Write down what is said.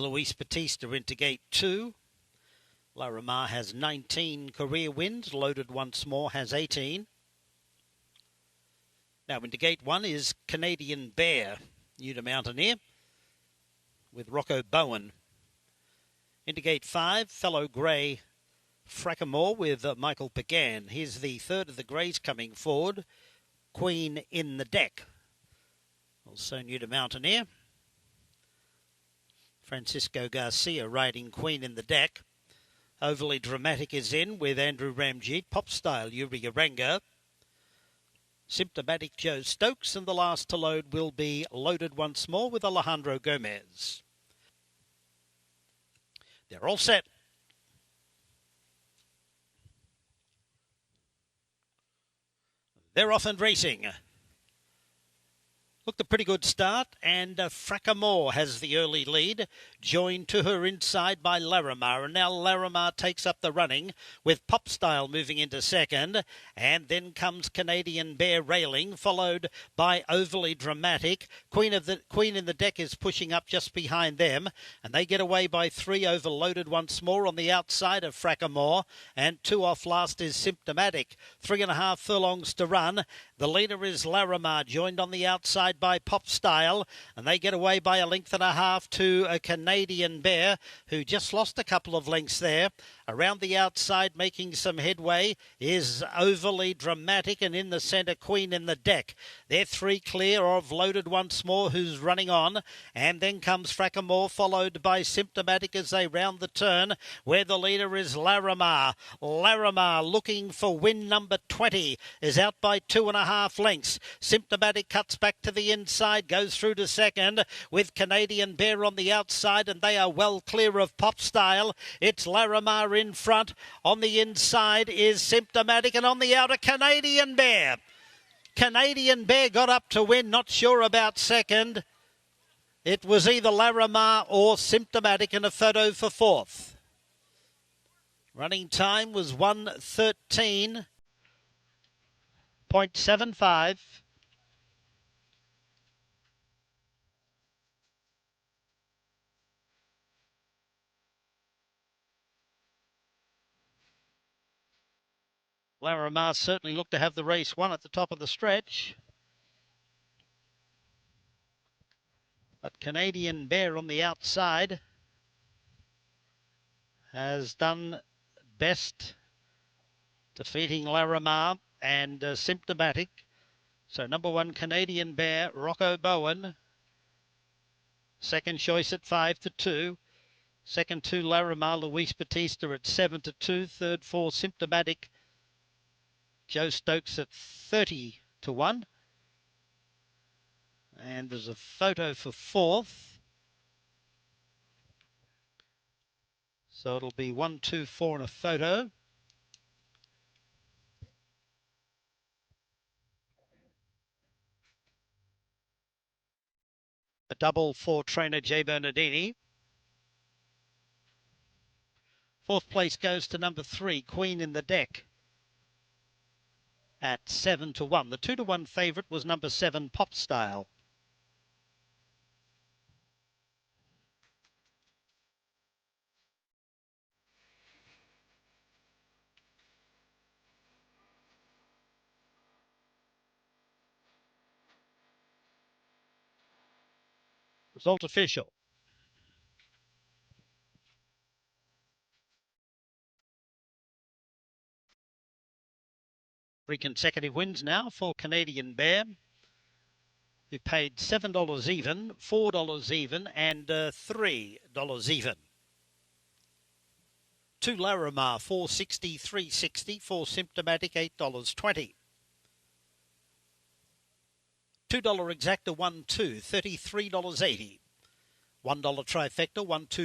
Luis Batista into gate 2. Larimar has 19 career wins. Loaded Once More has 18. Now into gate 1 is Canadian Bear, new to Mountaineer, with Rocco Bowen. Into gate 5, Fellow Grey Frackamore with Michael Pagan. Here's the third of the Greys coming forward, Queen in the Deck, also new to Mountaineer. Francisco Garcia riding Queen in the Deck. Overly Dramatic is in with Andrew Ramjeet. Pop Style, Yuri Arango. Symptomatic, Joe Stokes. And the last to load will be Loaded Once More with Alejandro Gomez. They're all set. They're off and racing. Looked a pretty good start, and Frackamore has the early lead, joined to her inside by Larimar. And now Larimar takes up the running with Pop Style moving into second, and then comes Canadian Bear railing, followed by Overly Dramatic. Queen in the Deck is pushing up just behind them, and they get away by 3 over Loaded Once More on the outside of Frackamore, and 2 off last is Symptomatic. 3.5 furlongs to run. The leader is Larimar, joined on the outside by Pop Style, and they get away by 1.5 to a Canadian Bear, who just lost a couple of lengths there. Around the outside, making some headway, is Overly Dramatic, and in the centre, Queen in the Deck. They're 3 clear of Loaded Once More, who's running on, and then comes Frackamore, followed by Symptomatic as they round the turn, where the leader is Larimar. Larimar, looking for win number 20, is out by 2.5 lengths. Symptomatic cuts back to the inside, goes through to second, with Canadian Bear on the outside, and they are well clear of Pop Style. It's Larimar in front. On the inside is Symptomatic, and on the outer, Canadian Bear. Canadian Bear got up to win, not sure about second. It was either Larimar or Symptomatic, in a photo for fourth. Running time was 1:13.75. Larimar certainly looked to have the race won at the top of the stretch. But Canadian Bear on the outside has done best, defeating Larimar and Symptomatic. So number 1, Canadian Bear, Rocco Bowen. Second choice at 5-2. Second 2, Larimar, Luis Batista at 7-2. Third 4, Symptomatic, Joe Stokes at 30-1. And there's a photo for fourth. So it'll be 1, 2, 4 and a photo. A double for trainer Jay Bernardini. Fourth place goes to number 3, Queen in the Deck, at 7-1. The 2-1 favourite was number 7, Pop Style. Result official. 3 consecutive wins now for Canadian Bear, who paid $7 even, $4 even, and $3 even. To Larimar, $4.60, $3.60. For Symptomatic, $8.20. $2 exacta, 1-2, $33.80. $1 trifecta, 1, 2,